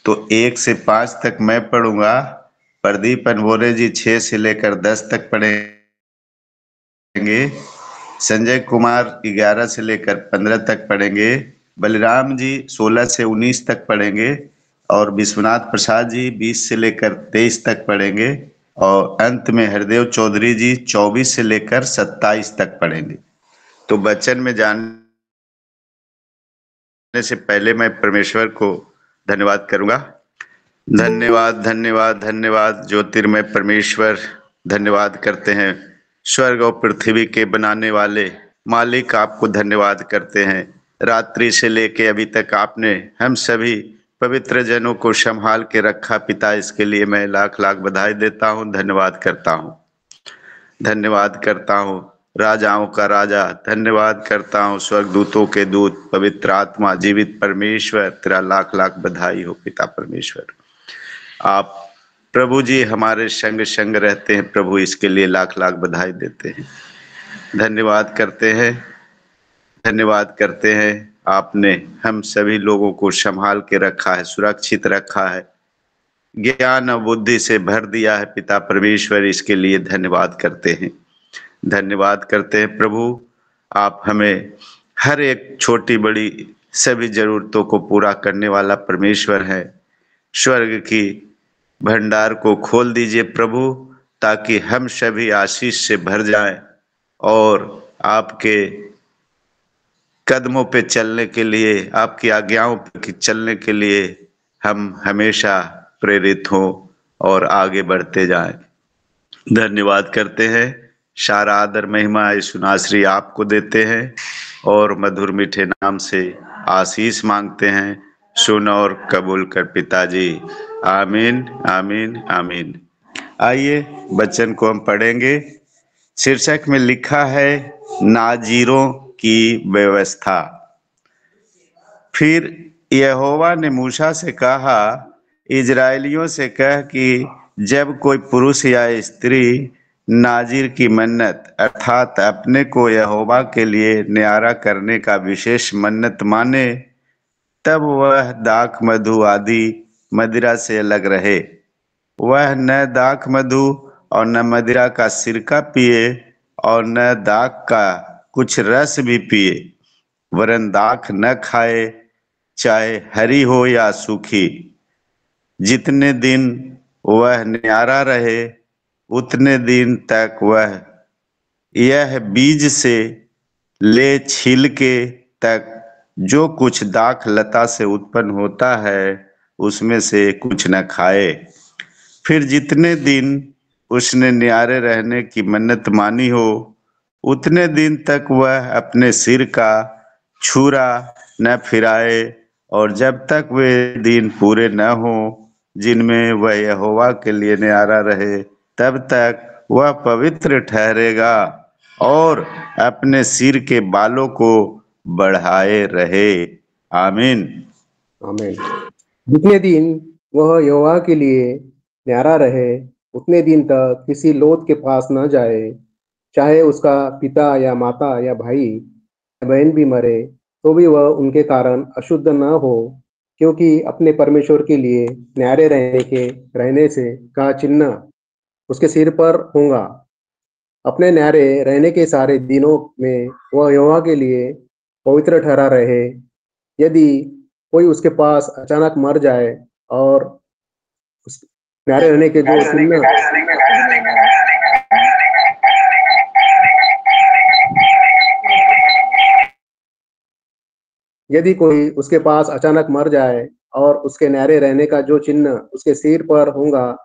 तो 1 से 5 तक मैं पढ़ूंगा, प्रदीप अनबोरे जी 6 से लेकर 10 तक पढ़ेंगे, संजय कुमार 11 से लेकर 15 तक पढ़ेंगे, बलराम जी 16 से 19 तक पढ़ेंगे और विश्वनाथ प्रसाद जी 20 से लेकर 23 तक पढ़ेंगे और अंत में हरदेव चौधरी जी 24 से लेकर 27 तक पढ़ेंगे। तो वचन में जाने से पहले मैं परमेश्वर को धन्यवाद करूंगा। धन्यवाद धन्यवाद धन्यवाद ज्योतिर्मय परमेश्वर, धन्यवाद करते हैं स्वर्ग और पृथ्वी के बनाने वाले मालिक, आपको धन्यवाद करते हैं। रात्रि से लेके अभी तक आपने हम सभी पवित्र जनों को संभाल के रखा पिता, इसके लिए मैं लाख लाख बधाई देता हूँ, धन्यवाद करता हूँ। धन्यवाद करता हूँ राजाओं का राजा, धन्यवाद करता हूँ स्वर्गदूतों के दूत, पवित्र आत्मा, जीवित परमेश्वर, तेरा लाख लाख बधाई हो पिता परमेश्वर। आप प्रभु जी हमारे संग संग रहते हैं प्रभु, इसके लिए लाख लाख बधाई देते हैं। धन्यवाद करते हैं, धन्यवाद करते हैं, आपने हम सभी लोगों को संभाल के रखा है, सुरक्षित रखा है, ज्ञान और बुद्धि से भर दिया है पिता परमेश्वर, इसके लिए धन्यवाद करते हैं। धन्यवाद करते हैं प्रभु, आप हमें हर एक छोटी बड़ी सभी जरूरतों को पूरा करने वाला परमेश्वर है। स्वर्ग की भंडार को खोल दीजिए प्रभु, ताकि हम सभी आशीष से भर जाएं और आपके कदमों पे चलने के लिए, आपकी आज्ञाओं पे चलने के लिए हम हमेशा प्रेरित हों और आगे बढ़ते जाएं। धन्यवाद करते हैं, सारा आदर महिमा यीशु नासरी आपको देते हैं और मधुर मीठे नाम से आशीष मांगते हैं। सुन और कबूल कर पिताजी, आमीन आमीन आमीन। आइए वचन को हम पढ़ेंगे। शीर्षक में लिखा है नाजीरों की व्यवस्था। फिर यहोवा ने मूसा से कहा, इजराइलियों से कह कि जब कोई पुरुष या स्त्री नाजीर की मन्नत अर्थात अपने को यहोवा के लिए न्यारा करने का विशेष मन्नत माने, तब वह दाख मधु आदि मदिरा से अलग रहे। वह न दाख मधु और न मदिरा का सिरका पिए और न दाख का कुछ रस भी पिए, वरन दाख न खाए, चाहे हरी हो या सूखी। जितने दिन वह न्यारा रहे उतने दिन तक वह यह बीज से ले छिलके तक जो कुछ दाख लता से उत्पन्न होता है उसमें से कुछ न खाए। फिर जितने दिन उसने न्यारे रहने की मन्नत मानी हो उतने दिन तक वह अपने सिर का छुरा न फिराए, और जब तक वे दिन पूरे न हो जिनमें वह यहोवा के लिए न्यारा रहे, तब तक वह पवित्र ठहरेगा और अपने सिर के बालों को बढ़ाए रहे। आमीन आमीन। जितने दिन वह यहोवा के लिए न्यारा रहे उतने दिन तक किसी लोथ के पास न जाए, चाहे उसका पिता या माता या भाई या बहन भी मरे तो भी वह उनके कारण अशुद्ध न हो, क्योंकि अपने परमेश्वर के लिए न्यारे रहने से का चिन्ह उसके सिर पर होगा। अपने न्यारे रहने के सारे दिनों में वह यहोवा के लिए पवित्र ठहरा रहे। यदि कोई उसके पास अचानक मर जाए और उस न्यारे रहने के जो चिन्ह यदि कोई उसके पास अचानक मर जाए और उसके न्यारे रहने का जो चिन्ह उसके सिर पर होगा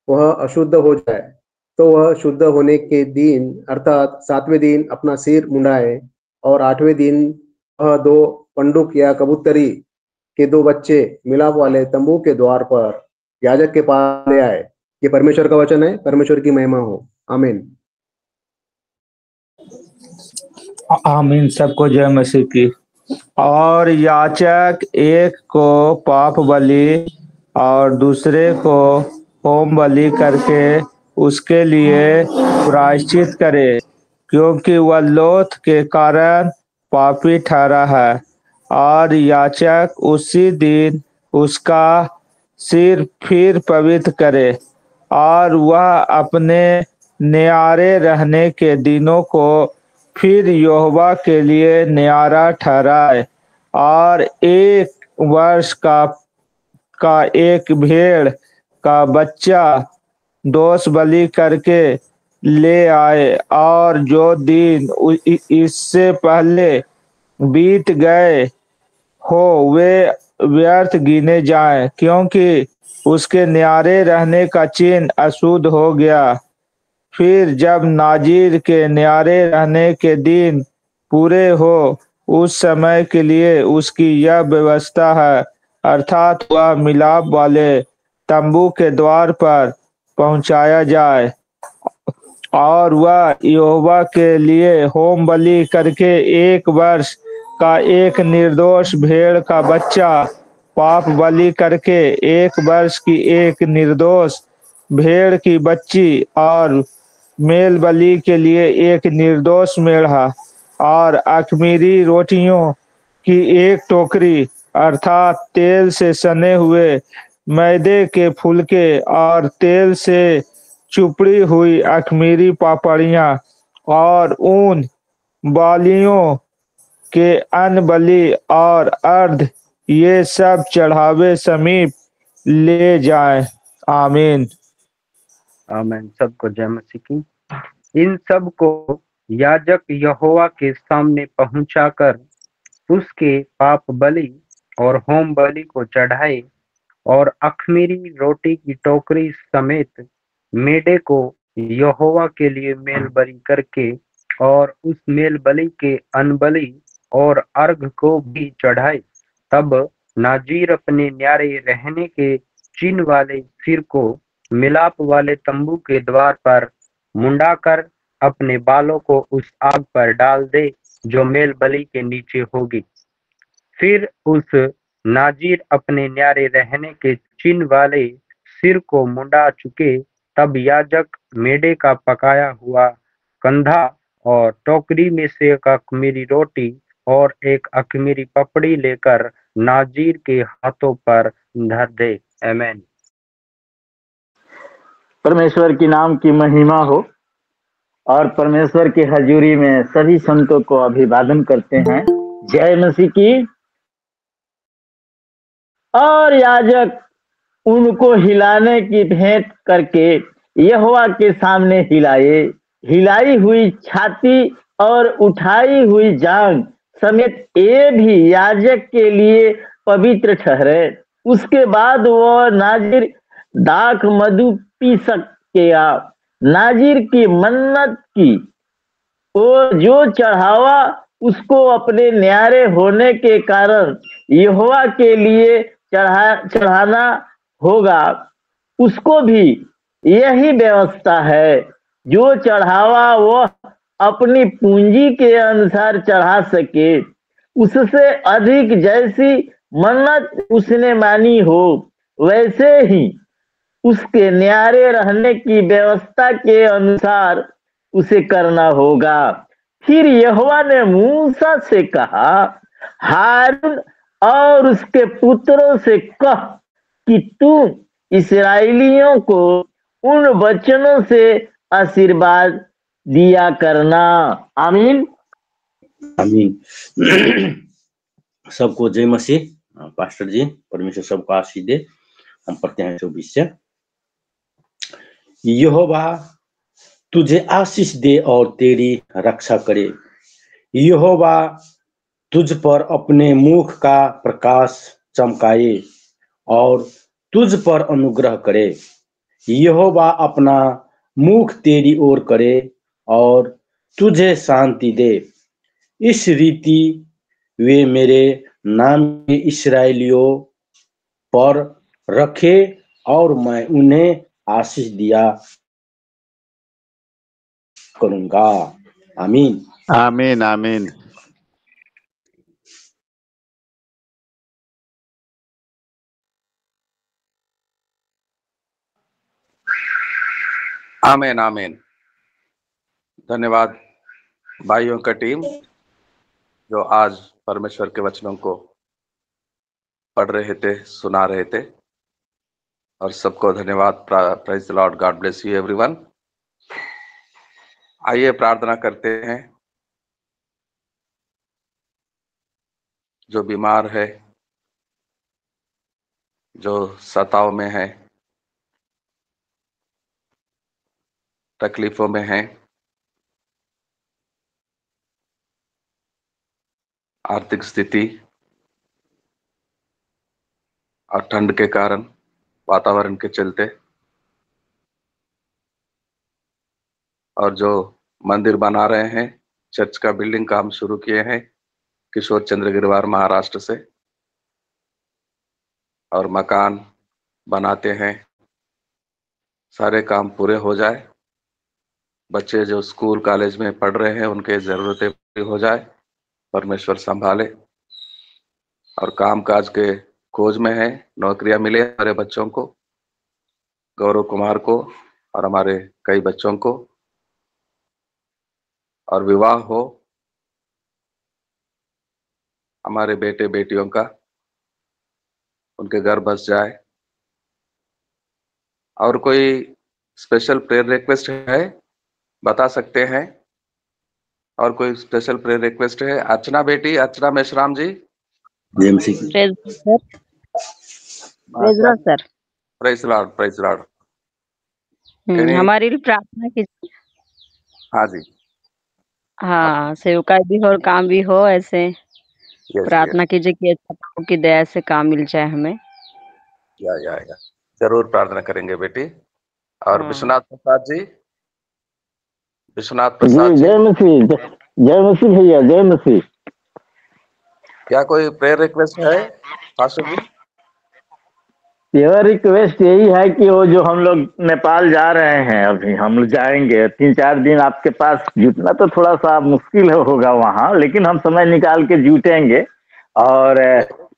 वह अशुद्ध हो जाए, तो वह शुद्ध होने के दिन अर्थात 7वें दिन अपना सिर मुंडाए और 8वें दिन वह 2 पंडुक या कबूतरी के 2 बच्चे मिलाप वाले तंबू के द्वार पर याजक के पास ले आए। ये परमेश्वर का वचन है, परमेश्वर की महिमा हो। आमीन आमीन। सबको जय मसीह की। और याचक एक को पाप बलि और दूसरे को होम बलि करके उसके लिए प्रायश्चित करे, क्योंकि वह लोथ के कारण पापी ठहरा है। और याचक उसी दिन उसका सिर फिर पवित्र करे और वह अपने न्यारे रहने के दिनों को फिर यहोवा के लिए न्यारा ठहराए और 1 वर्ष का एक भेड़ का बच्चा दोष बलि करके ले आए और जो दिन इससे पहले बीत गए हो वे व्यर्थ गिने जाएं, क्योंकि उसके न्यारे रहने का चिन्ह अशुद्ध हो गया। फिर जब नाजीर के न्यारे रहने के दिन पूरे हो उस समय के लिए उसकी यह व्यवस्था है, अर्थात वह मिलाप वाले तंबू के द्वार पर पहुंचाया जाए और वह यहोवा के लिए होम बलि करके 1 वर्ष का एक निर्दोष भेड़ का बच्चा, पाप बलि करके 1 वर्ष की एक निर्दोष भेड़ की बच्ची और मेल बलि के लिए एक निर्दोष मेढ़ा और अख़मीरी रोटियों की एक टोकरी, अर्थात तेल से सने हुए मैदे के फुलके और तेल से चुपड़ी हुई अख़मीरी पापड़ियाँ और उन बालियों के अन्न बलि और अर्ध ये सब चढ़ावे समीप ले जाएं। आमीन। आमीन। सबको जय मसीह की। इन सब को याजक यहोवा के सामने पहुंचाकर उसके पाप बलि और होम बलि को चढ़ाए और अख़मीरी रोटी की टोकरी समेत मेढ़े को यहोवा के लिए मेल बलि करके और उस मेल बलि के अन्न बलि और अर्घ को भी चढ़ाए। तब नाजीर अपने न्यारे रहने के चिन्ह वाले सिर को मिलाप वाले तंबू के द्वार पर मुंडाकर अपने बालों को उस आग पर डाल दे जो मेल बलि के नीचे होगी। फिर उस नाजीर अपने न्यारे रहने के चिन्ह वाले सिर को मुंडा चुके तब याजक मेढ़े का पकाया हुआ कंधा और टोकरी में से एक अख़मीरी रोटी और एक अख़मीरी पपड़ी लेकर नाजीर के हाथों पर धर दे। आमीन। परमेश्वर की नाम की महिमा हो और परमेश्वर की हजूरी में सभी संतों को अभिवादन करते हैं। जय मसीह की। और याजक उनको हिलाने की भेंट करके यहोवा के सामने हिलाए। हिलाई हुई छाती और उठाई हुई जांघ समेत ये भी याजक के लिए पवित्र ठहरे। उसके बाद वह नाजिर दाख मधु पी सकेगा। नाजिर की मन्नत की और जो चढ़ावा उसको अपने न्यारे होने के कारण यहोवा के लिए चढ़ाना होगा, उसको भी यही व्यवस्था है। जो चढ़ावा वह अपनी पूंजी के अनुसार चढ़ा सके, उससे अधिक जैसी मन्नत उसने मानी हो वैसे ही उसके न्यारे रहने की व्यवस्था के अनुसार उसे करना होगा। फिर यहोवा ने मूसा से कहा, हारून और उसके पुत्रों से कह कि तुम इस्राएलियों को उन वचनों से आशीर्वाद दिया करना। आमीन। आमीन। सबको जय मसीह। पास्टर जी, परमेश्वर सबको आशीष दे। हम पढ़ते हैं 24 से। यहोवा तुझे आशीष दे और तेरी रक्षा करे। यहोवा तुझ पर अपने मुख का प्रकाश चमकाए और तुझ पर अनुग्रह करे। यहोवा अपना मुख तेरी ओर करे और तुझे शांति दे। इस रीति वे मेरे नाम के इस्राएलियों पर रखे और मैं उन्हें आशीष दिया करूंगा। आमीन। आमीन। आमीन। आमीन। आमीन। धन्यवाद भाइयों का टीम जो आज परमेश्वर के वचनों को पढ़ रहे थे, सुना रहे थे। और सबको धन्यवाद। Praise the Lord, God bless you everyone. आइए प्रार्थना करते हैं। जो बीमार है, जो सताव में है, तकलीफों में है, आर्थिक स्थिति और ठंड के कारण, वातावरण के चलते, और जो मंदिर बना रहे हैं, चर्च का बिल्डिंग काम शुरू किए हैं किशोर चंद्र गिरवार महाराष्ट्र से, और मकान बनाते हैं, सारे काम पूरे हो जाए। बच्चे जो स्कूल कॉलेज में पढ़ रहे हैं उनके जरूरतें पूरी हो जाए, परमेश्वर संभाले। और काम काज के खोज में है, नौकरियां मिले हमारे बच्चों को, गौरव कुमार को और हमारे कई बच्चों को, और विवाह हो हमारे बेटे बेटियों का, उनके घर बस जाए। और कोई स्पेशल प्रेयर रिक्वेस्ट है, बता सकते हैं? और कोई स्पेशल प्रेयर रिक्वेस्ट है? अर्चना बेटी, Archana Meshram ji. Praise lord sir. Praise lord, praise lord. हमारी लिए प्रार्थना कीजिए। हाँ जी, हाँ, सेवकाई भी हो और काम भी हो, ऐसे यस प्रार्थना कीजिए कि अच्छा प्रभु की दया से काम मिल जाए हमें। या जरूर प्रार्थना करेंगे बेटी। और हाँ। विश्वनाथ प्रसाद जी, विश्वनाथ जी, प्रसाद जी, जय मसीह, जय मसीह भैया, जय मसीह। क्या कोई प्रेयर रिक्वेस्ट है पास्टर जी? यह रिक्वेस्ट यही है कि वो जो हम लोग नेपाल जा रहे हैं, अभी हम लोग जाएंगे 3-4 दिन, आपके पास जुटना तो थोड़ा सा मुश्किल होगा वहाँ, लेकिन हम समय निकाल के जुटेंगे। और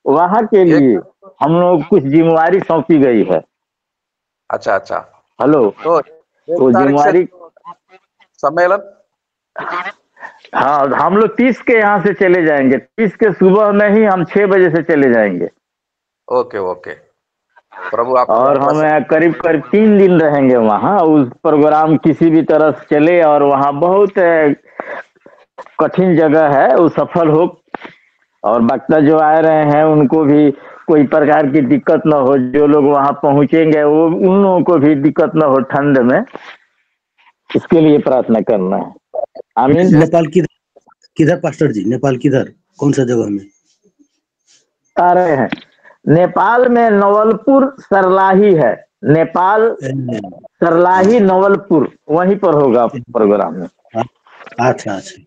वहाँ के लिए हम लोग कुछ जिम्मेवारी सौंपी गई है। अच्छा अच्छा, हेलो, तो वो जिम्मेवारी सम्मेलन, हाँ, हम लोग 30 के यहाँ से चले जाएंगे। 30 के सुबह में ही हम 6 बजे से चले जाएंगे। ओके ओके, प्रभु आप और हम करीब करीब 3 दिन रहेंगे वहाँ। उस प्रोग्राम किसी भी तरह से चले, और वहाँ बहुत कठिन जगह है, वो सफल हो, और वक्ता जो आ रहे हैं उनको भी कोई प्रकार की दिक्कत न हो। जो लोग वहाँ पहुंचेंगे वो उन लोगों को भी दिक्कत न हो ठंड में, इसके लिए प्रार्थना करना है। आमीन। नेपाल किधर पास्टर जी? नेपाल किधर, कौन सा जगह में आ रहे हैं? नेपाल में नवलपुर सरलाही है। नेपाल सरलाही नवलपुर, वहीं पर होगा प्रोग्राम में। अच्छा अच्छा,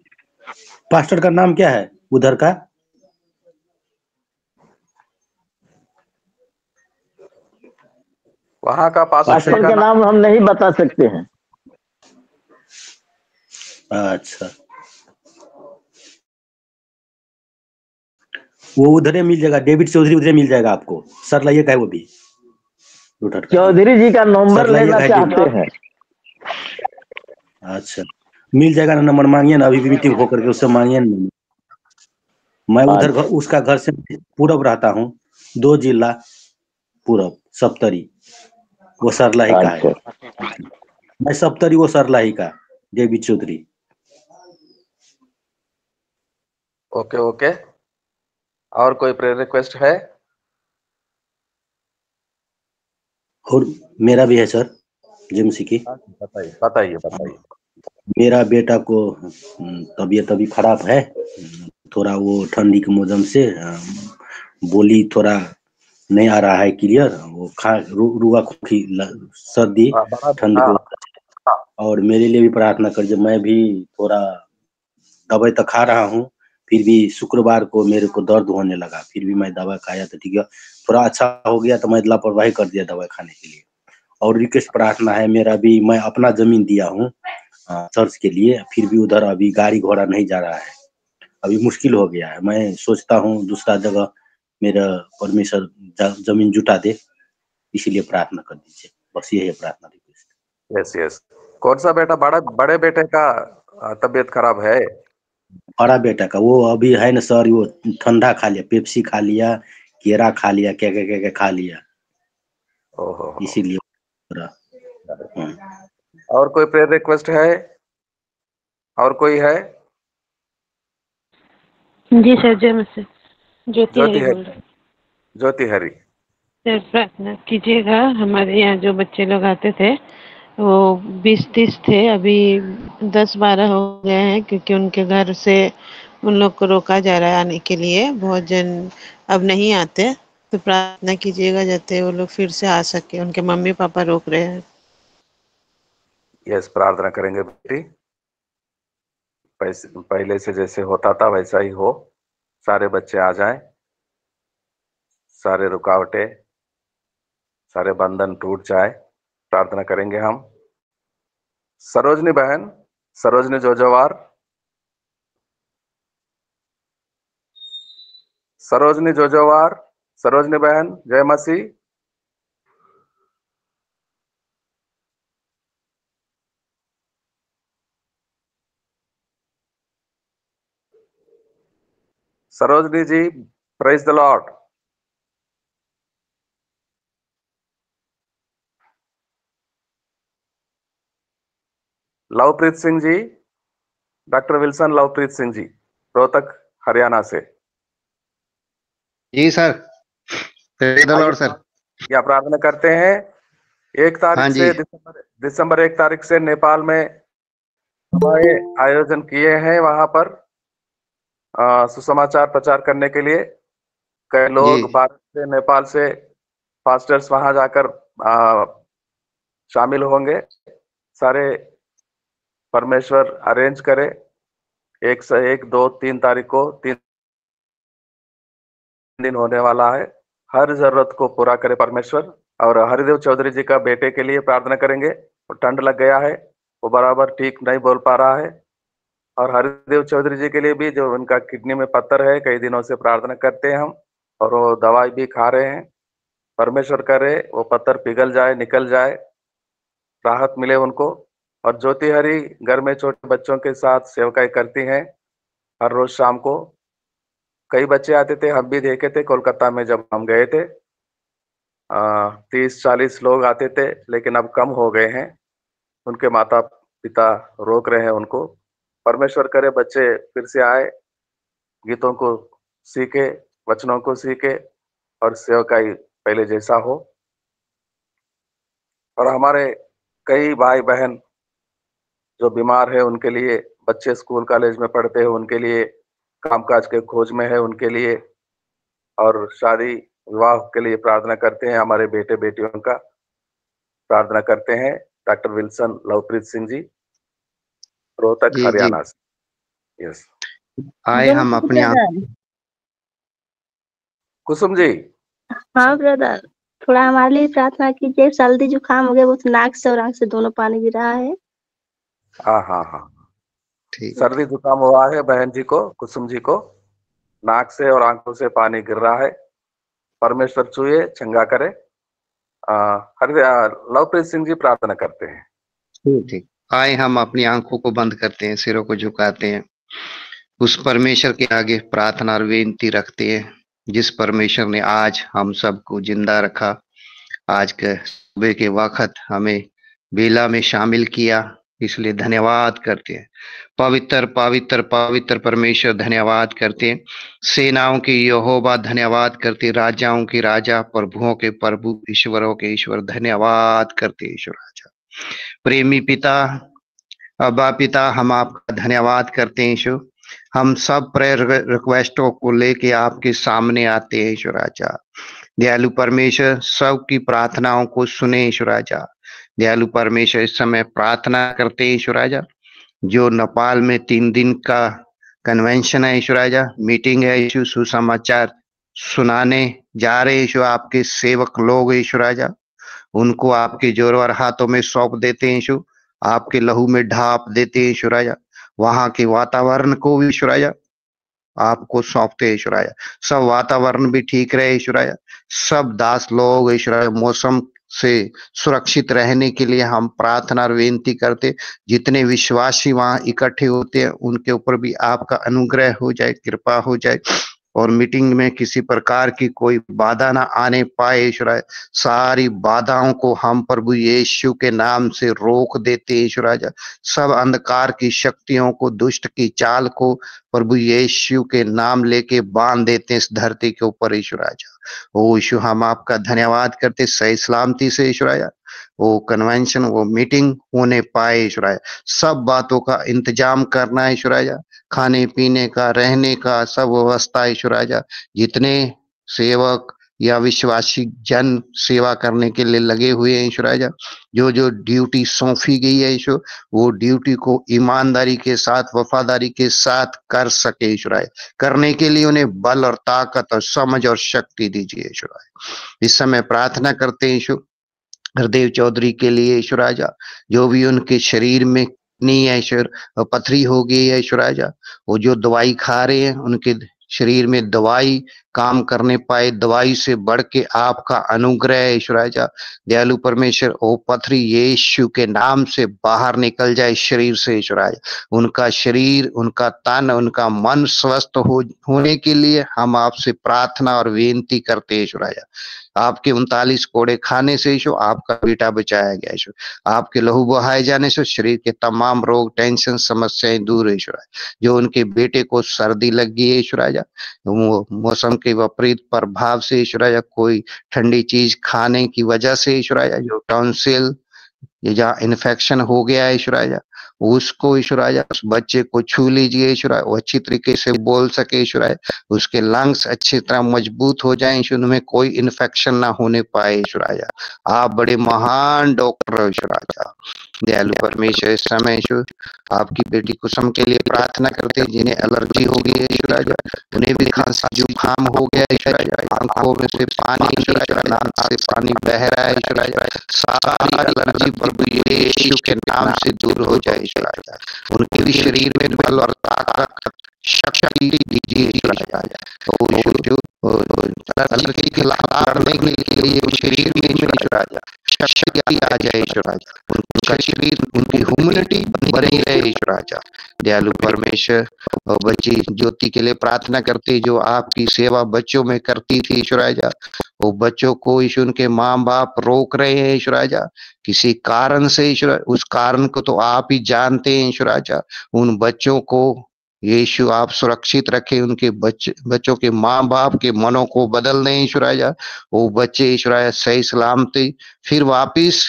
पास्टर का नाम क्या है उधर का? वहाँ का पास्टर का नाम हम नहीं बता सकते हैं। अच्छा, वो उधर मिल जाएगा, डेविड चौधरी उधर मिल जाएगा आपको। सरलाइया का है वो भी। चौधरी जी का नंबर लेना चाहते हैं? अच्छा, मिल जाएगा ना, नंबर मांगिए ना, अभी भी मीटिंग होकर के उससे मांगिए ना। मैं उधर उसका घर से पूरब रहता हूँ, 2 जिला पूरब, सप्तरी, वो सरलाही का है। मैं सप्तरी, वो सरलाही का, डेविड चौधरी। ओके ओके, और कोई प्रेयर रिक्वेस्ट है? और मेरा भी है सर, जेमसी की। बताइए बताइए बताइए। मेरा बेटा को तबीयत अभी खराब है, थोड़ा वो ठंडी के मौसम से बोली थोड़ा नहीं आ रहा है क्लियर, वो रुआ खोखी, सर्दी, ठंड के। और मेरे लिए भी प्रार्थना करिए। मैं भी थोड़ा दवाई तो खा रहा हूँ, फिर भी शुक्रवार को मेरे को दर्द होने लगा, फिर भी मैं दवा खाया तो ठीक है, थोड़ा अच्छा हो गया, तो मैं लापरवाही कर दिया दवाई खाने के लिए। और रिक्वेस्ट प्रार्थना है मेरा भी, मैं अपना जमीन दिया हूँ चर्च के लिए, फिर भी उधर अभी गाड़ी घोड़ा नहीं जा रहा है, अभी मुश्किल हो गया है। मैं सोचता हूँ दूसरा जगह मेरा परमेश्वर जमीन जुटा दे, इसीलिए प्रार्थना कर दीजिए, बस यही है प्रार्थना रिक्वेस्ट। Yes yes. कौन सा बेटा? बड़े बेटे का तबीयत खराब है? बड़ा बेटा का वो अभी है ना सर, वो ठंडा खा लिया, पेप्सी खा लिया, केरा खा लिया, क्या क्या क्या क्या खा लिया। ओहो। इसीलिए पूरा। और कोई प्रेयर रिक्वेस्ट है? और कोई है? जी सर, जय मसीह। ज्योति ज्योति हरी है, बोल रही हूँ। ज्योति हरी। सर प्रार्थना कीजिएगा, हमारे यहाँ जो बच्चे लोग आते थे वो 20-30 थे, अभी 10-12 हो गए हैं, क्योंकि उनके घर से उन लोग को रोका जा रहा है आने के लिए। बहुत जन अब नहीं आते, तो प्रार्थना कीजिएगा जाते वो लोग फिर से आ सके, उनके मम्मी पापा रोक रहे हैं। यस, प्रार्थना करेंगे बेटी। पहले से जैसे होता था वैसा ही हो, सारे बच्चे आ जाएं, सारे रुकावटें, सारे बंधन टूट जाए। प्रार्थना करेंगे हम। सरोजनी बहन, सरोजनी जोजोवार, सरोजनी जोजोवार, सरोजनी बहन, जय मसीह। Sarojini ji, praise the lord. Lovepreet Singh ji, doctor Wilson Lovepreet Singh ji, Rohtak Haryana से। जी sir, praise the lord sir. क्या प्रार्थना करते हैं? 1 तारीख हाँ से जी। दिसंबर 1 तारीख से नेपाल में हमारे आयोजन किए हैं। वहां पर सुसमाचार प्रचार करने के लिए कई लोग जी भारत से, नेपाल से पास्टर्स वहां जाकर शामिल होंगे। सारे परमेश्वर अरेंज करे। 1 से 1, 2, 3 तारीख को 3 दिन होने वाला है। हर जरूरत को पूरा करे परमेश्वर। और हरिदेव चौधरी जी का बेटे के लिए प्रार्थना करेंगे। वो ठंड लग गया है, वो बराबर ठीक नहीं बोल पा रहा है। और हरिदेव चौधरी जी के लिए भी, जो उनका किडनी में पत्थर है, कई दिनों से प्रार्थना करते हैं हम, और वो दवाई भी खा रहे हैं। परमेश्वर करे वो पत्थर पिघल जाए, निकल जाए, राहत मिले उनको। और ज्योति हरी घर में छोटे बच्चों के साथ सेवकाई करती हैं हर रोज शाम को। कई बच्चे आते थे, हम भी देखे थे कोलकाता में जब हम गए थे। 30-40 लोग आते थे, लेकिन अब कम हो गए हैं। उनके माता पिता रोक रहे हैं उनको। परमेश्वर करे बच्चे फिर से आए, गीतों को सीखे, वचनों को सीखे, और सेवकाई पहले जैसा हो। और हमारे कई भाई बहन जो बीमार है उनके लिए, बच्चे स्कूल कॉलेज में पढ़ते हैं उनके लिए, कामकाज के खोज में है उनके लिए, और शादी विवाह के लिए प्रार्थना करते हैं। हमारे बेटे बेटियों का प्रार्थना करते हैं। डॉक्टर विल्सन लवप्रीत सिंह जी, रोहतक जी जी। हरियाणा से। यस, आए हम अपने आप। कुसुम जी। हाँ ब्रदर, थोड़ा हमारे लिए प्रार्थना कीजिए। सर्दी जुकाम हो गया, वो नाक से और आंख से दोनों पानी गिर रहा है। हाँ हाँ हाँ, ठीक। सर्दी जुकाम हुआ है बहन जी को, कुसुम जी को। नाक से और आंखों से पानी गिर रहा है। परमेश्वर छुए, चंगा करे। लवप्रीत सिंह जी प्रार्थना करते हैं। ठीक ठीक। आए हम अपनी आंखों को बंद करते हैं, सिरों को झुकाते हैं, उस परमेश्वर के आगे प्रार्थना और विनती रखते हैं जिस परमेश्वर ने आज हम सबको जिंदा रखा, आज के सुबह के वक्त हमें बेला में शामिल किया, इसलिए धन्यवाद करते हैं। पवित्र पवित्र पवित्र परमेश्वर धन्यवाद करते हैं। सेनाओं के यहोवा धन्यवाद करते, राजाओं के राजा, प्रभुओं के प्रभु, ईश्वरों के ईश्वर धन्यवाद करते। ईश्वर राजा, प्रेमी पिता, अब्बा पिता, हम आपका धन्यवाद करते हैं ईश्वर। हम सब प्रेयर रिक्वेस्टों को लेके आपके सामने आते हैं ईश्वर राजा। दयालु परमेश्वर, सब की प्रार्थनाओं को सुने ईश्वर राजा। दयालु परमेश्वर, इस समय प्रार्थना करते हैं ईश्वर राजा, जो नेपाल में 3 दिन का कन्वेंशन है ईश्वर राजा, मीटिंग है ईश्वर, सुसमाचार सुनाने जा रहे ईश्वर आपके सेवक लोग ईश्वर राजा, उनको आपके जोरवर हाथों में सौंप देते हैं ईश्वर, आपके लहू में ढाप देते हैं ईश्वर राजा। वहां के वातावरण को भी ईश्वर राजा आपको सौंपते हैं ईश्वर राजा। सब वातावरण भी ठीक रहे ईश्वर राजा। सब दास लोग ईश्वर राजा मौसम से सुरक्षित रहने के लिए हम प्रार्थना और विनती करते। जितने विश्वासी वहां इकट्ठे होते हैं उनके ऊपर भी आपका अनुग्रह हो जाए, कृपा हो जाए, और मीटिंग में किसी प्रकार की कोई बाधा ना आने पाए ईश्वर। सारी बाधाओं को हम प्रभु यीशु के नाम से रोक देते ईश्वर। सब अंधकार की शक्तियों को, दुष्ट की चाल को प्रभु यीशु के नाम लेके बांध देते इस धरती के ऊपर ईश्वर। ओ यीशु, हम आपका धन्यवाद करते सही सलामती से ईश्वर। वो कन्वेंशन, वो मीटिंग होने पाए ईश्वर। सब बातों का इंतजाम करना है ईश्वर, खाने पीने का, रहने का, सब व्यवस्था ईश्वर। जितने सेवक या विश्वासी जन सेवा करने के लिए लगे हुए हैं ईश्वर, जो जो ड्यूटी सौंपी गई है ईश्वर, वो ड्यूटी को ईमानदारी के साथ, वफादारी के साथ कर सके ईश्वर। करने के लिए उन्हें बल और ताकत और समझ और शक्ति दीजिए ईश्वर। इस समय प्रार्थना करते हैं ईश्वर हरदेव चौधरी के लिए ईश्वर, जो भी उनके शरीर में नहीं है ईश्वर, पथरी हो गई है ईश्वर, वो जो दवाई खा रहे हैं उनके शरीर में दवाई काम करने पाए, दवाई से बढ़ के आपका अनुग्रह है ईश्वर। दयालु परमेश्वर, ओ पथरी यीशु के नाम से बाहर निकल जाए शरीर से ईश्वर। उनका शरीर, उनका तन, उनका मन स्वस्थ होने के लिए हम आपसे प्रार्थना और विनती करते हैं ईश्वर। आपके 39 कोड़े खाने से ईश्वर आपका बेटा बचाया गया ईश्वर। आपके लहू बहाए जाने से शरीर के तमाम रोग, टेंशन, समस्याएं दूर ईश्वर। जो उनके बेटे को सर्दी लग गई है ईश्वर, वो मौसम के विपरीत प्रभाव से ईश्वर, कोई ठंडी चीज खाने की वजह से ईश्वर, जो टॉन्सिल या इन्फेक्शन हो गया है ईश्वर, उसको ईश्वर उस बच्चे को छू लीजिए ईश्वर, वो अच्छी तरीके से बोल सके ईश्वर, उसके लंग्स अच्छी तरह मजबूत हो जाए ईश्वर, में कोई इन्फेक्शन ना होने पाए ईश्वर। आप बड़े महान डॉक्टर हो ईश्वर। दयालु परमेश्वर, इस समय ईश्वर आपकी बेटी कुसुम के लिए प्रार्थना करते हैं जिन्हें एलर्जी हो गई है ईश्वर, उन्हें भी खांसी जुकाम हो गया ईश्वर, आंखों में से पानी ईश्वर, नाक से पानी बह रहा है ईश्वर, सारी एलर्जी प्रभु यीशु के नाम से दूर हो जाए ईश्वर। उनके भी शरीर में बल और ताकत, शक्ति दीजिए ईश्वर। एलर्जी के खिलाफ लड़ने के लिए शरीर में ईश्वर शक्ति आ जाए ईश्वर। उनका शरीर, उनकी ह्यूमिनिटी बनी रहे ईश्वर। दयालु परमेश्वर, बच्ची ज्योति के लिए प्रार्थना करते जो आपकी सेवा बच्चों में करती थी ईश्वर, वो बच्चों को ईश्वर उनके माँ बाप रोक रहे हैं ईश्वर किसी कारण से ईश्वर, उस कारण को तो आप ही जानते हैं ईश्वर। उन बच्चों को यीशु आप सुरक्षित रखे, उनके बच्चों के माँ बाप के मनों को बदल दें ईश्वर। वो बच्चे ईश्वर सही सलामती फिर वापिस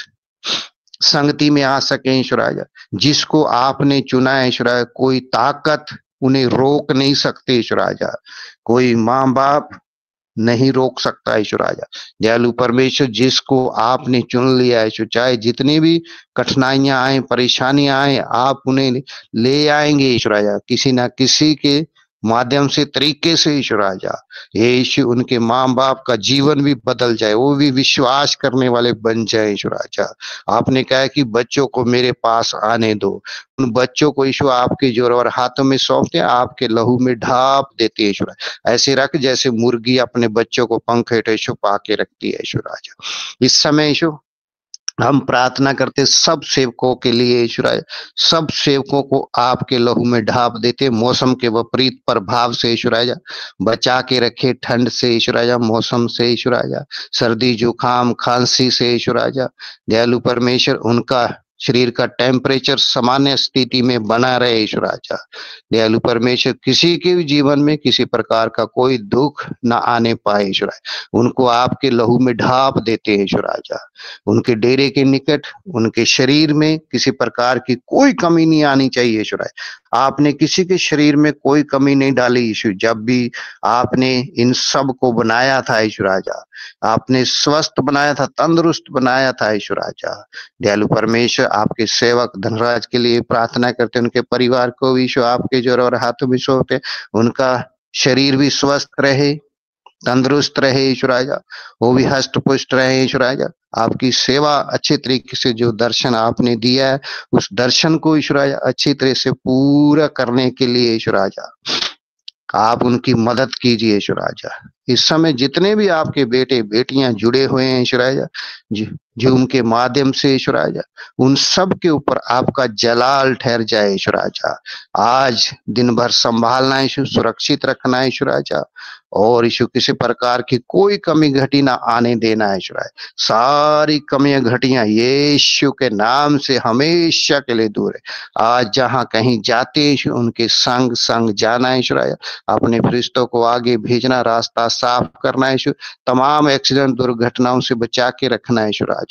संगति में आ सके ईश्वर। जिसको आपने चुना है ईश्वर, कोई ताकत उन्हें रोक नहीं सकते ईश्वर, कोई माँ बाप नहीं रोक सकता ईश्वर। दयालु परमेश्वर, जिसको आपने चुन लिया है, चाहे जितनी भी कठिनाइयां आए, परेशानियां आए, आप उन्हें ले आएंगे ईश्वर, किसी ना किसी के माध्यम से, तरीके से ईश्वर। यीशु उनके माँ बाप का जीवन भी बदल जाए, वो भी विश्वास करने वाले बन जाए ईश्वर। आपने कहा कि बच्चों को मेरे पास आने दो, उन बच्चों को ईश्वर आपके जोर हाथों में सौंपते, आपके लहू में ढाप देते ईश्वर। ऐसे रख जैसे मुर्गी अपने बच्चों को पंख हेठे छुपा के रखती है ईश्वर। इस समय ईश्वर हम प्रार्थना करते सब सेवकों के लिए ईश्वर, सब सेवकों को आपके लहू में ढाप देते, मौसम के विपरीत प्रभाव से ईश्वर बचा के रखे, ठंड से ईश्वर, मौसम से ईश्वर, सर्दी जुकाम खांसी से ईश्वर। दयालु परमेश्वर, उनका शरीर का टेम्परेचर सामान्य स्थिति में बना रहे ईश्वर। दयालु परमेश्वर, किसी के भी जीवन में किसी प्रकार का कोई दुख न आने पाए ईश्वर। उनको आपके लहू में ढाप देते हैं ईश्वर। उनके डेरे के निकट, उनके शरीर में किसी प्रकार की कोई कमी नहीं आनी चाहिए ईश्वर। आपने किसी के शरीर में कोई कमी नहीं डाली ईश्वर। जब भी आपने इन सब को बनाया था ईश्वर, आपने स्वस्थ बनाया था, तंदुरुस्त बनाया था ईश्वर। दयालु परमेश्वर, आपके सेवक धनराज के लिए प्रार्थना करते, उनके परिवार को भी ईश्वर आपके जोर और हाथों में सौंपते, उनका शरीर भी स्वस्थ रहे, तंदुरुस्त रहे ईश्वर, वो भी हष्ट पुष्ट रहे ईश्वर। आपकी सेवा अच्छे तरीके से, जो दर्शन आपने दिया है, उस दर्शन को ईश्वर अच्छी तरह से पूरा करने के लिए ईश्वर आप उनकी मदद कीजिए ईश्वर। इस समय जितने भी आपके बेटे बेटियां जुड़े हुए हैं ईश्वर, जूम के माध्यम से ईश्वर, उन सब के ऊपर आपका जलाल ठहर जाए ईश्वर। आज दिन भर संभालना ईश्वर, सुरक्षित रखना ईश्वर, और यीशु किसी प्रकार की कोई कमी घटी ना आने देना है ईश्वर। सारी कमियां घटियां यीशु के नाम से हमेशा के लिए दूर है। आज जहां कहीं जाते हैं यीशु उनके संग संग जाना है ईश्वर। अपने फरिश्तों को आगे भेजना, रास्ता साफ करना है यीशु। तमाम एक्सीडेंट दुर्घटनाओं से बचा के रखना है ईश्वर।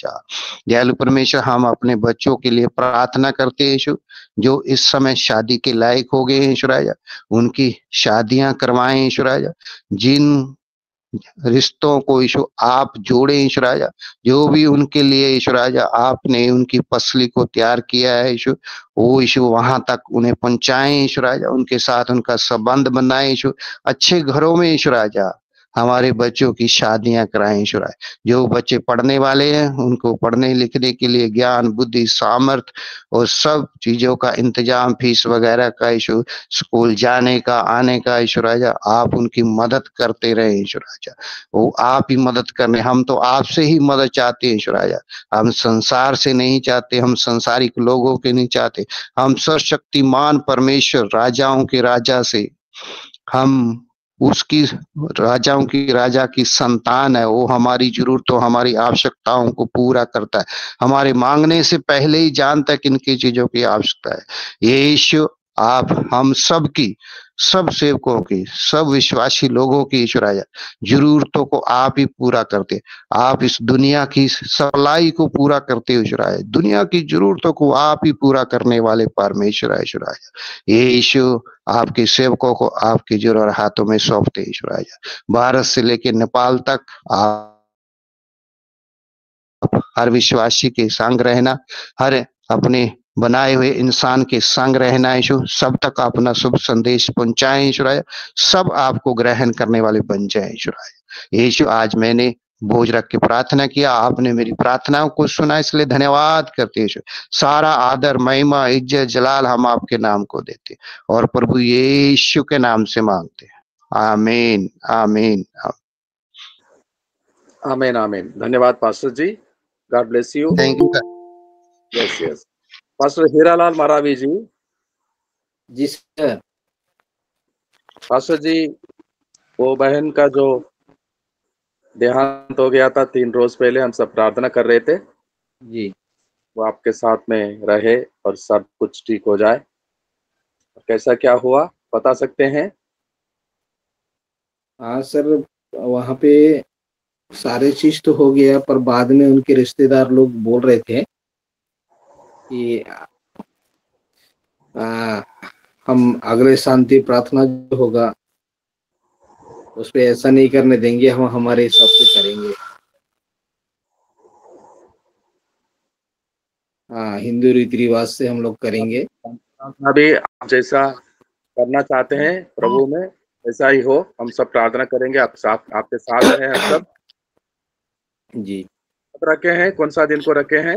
दयालु परमेश्वर, हम अपने बच्चों के लिए प्रार्थना करते हैं यीशु, जो इस समय शादी के लायक हो गए हैं ईश्वर। उनकी शादियां करवाएं ईश्वर। जिन रिश्तों को यीशु आप जोड़े ईश्वर। जो भी उनके लिए ईश्वर आपने उनकी पसली को तैयार किया है यीशु, वो यीशु वहां तक उन्हें पहुंचाएं ईश्वर। उनके साथ उनका संबंध बनाए यीशु। अच्छे घरों में ईश्वर हमारे बच्चों की शादियां कराएं ईश्वर। जो बच्चे पढ़ने वाले हैं उनको पढ़ने लिखने के लिए ज्ञान, बुद्धि, सामर्थ और सब चीजों का इंतजाम, फीस वगैरह का यीशु, स्कूल जाने का, आने का ईश्वर आप उनकी मदद करते रहे ईश्वर। वो आप ही मदद करने, हम तो आपसे ही मदद चाहते हैं ईश्वर। हम संसार से नहीं चाहते, हम संसारिक लोगों के नहीं चाहते। हम सर्वशक्तिमान परमेश्वर राजाओं के राजा से, हम उसकी राजाओं की राजा की संतान है। वो हमारी जरूरतों, हमारी आवश्यकताओं को पूरा करता है। हमारे मांगने से पहले ही जानता है किन की चीजों की आवश्यकता है। यीशु आप हम सब की, सब सेवकों की, सब विश्वासी लोगों की ईश्वर जरूरतों को आप ही पूरा करते। आप इस दुनिया की सप्लाई को पूरा करते हो ईश्वर। दुनिया की जरूरतों को आप ही पूरा करने वाले परमेश्वर है ईश्वर। यीशु आपके सेवकों को आपके जोर हाथों में सौंपते ईश्वर। भारत से लेकर नेपाल तक आप हर विश्वासी के संग रहना, हर अपने बनाए हुए इंसान के संग रहना यीशु। सब तक अपना शुभ संदेश पहुंचाएं ईश्वर। सब आपको ग्रहण करने वाले बन जाए ईश्वर। यीशु आज मैंने बोझ रख के प्रार्थना किया, आपने मेरी प्रार्थनाओं को सुना, इसलिए धन्यवाद करते यीशु। सारा आदर, महिमा, इज्जत, जलाल हम आपके नाम को देते और प्रभु यीशु के नाम से मांगते। आमीन आमीन आमीन आमीन। धन्यवाद pastor ji, God bless you. Thank you. Yes yes. Pastor Hiralal Maravi ji. जी सर। पास्टर जी, वो बहन का जो देहांत हो गया था 3 रोज पहले, हम सब प्रार्थना कर रहे थे जी। वो आपके साथ में रहे और सब कुछ ठीक हो जाए। कैसा क्या हुआ बता सकते हैं? हाँ सर, वहाँ पे सारे चीज तो हो गया, पर बाद में उनके रिश्तेदार लोग बोल रहे थे कि हम अगले शांति प्रार्थना जो होगा उस पे ऐसा नहीं करने देंगे, हम हमारे हिसाब से करेंगे। हाँ, हिंदू रीति रिवाज से हम लोग करेंगे। अभी आप जैसा करना चाहते हैं प्रभु में ऐसा ही हो। हम सब प्रार्थना करेंगे, आप साथ, आपके साथ हैं हम सब जी। कब रखे हैं? कौन सा दिन को रखे हैं?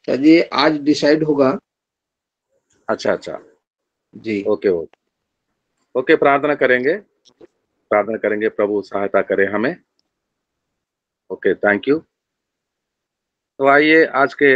चलिए आज डिसाइड होगा। अच्छा अच्छा जी। Okay okay okay. प्रार्थना करेंगे प्रभु सहायता करे हमें। Okay, thank you. तो आइए आज के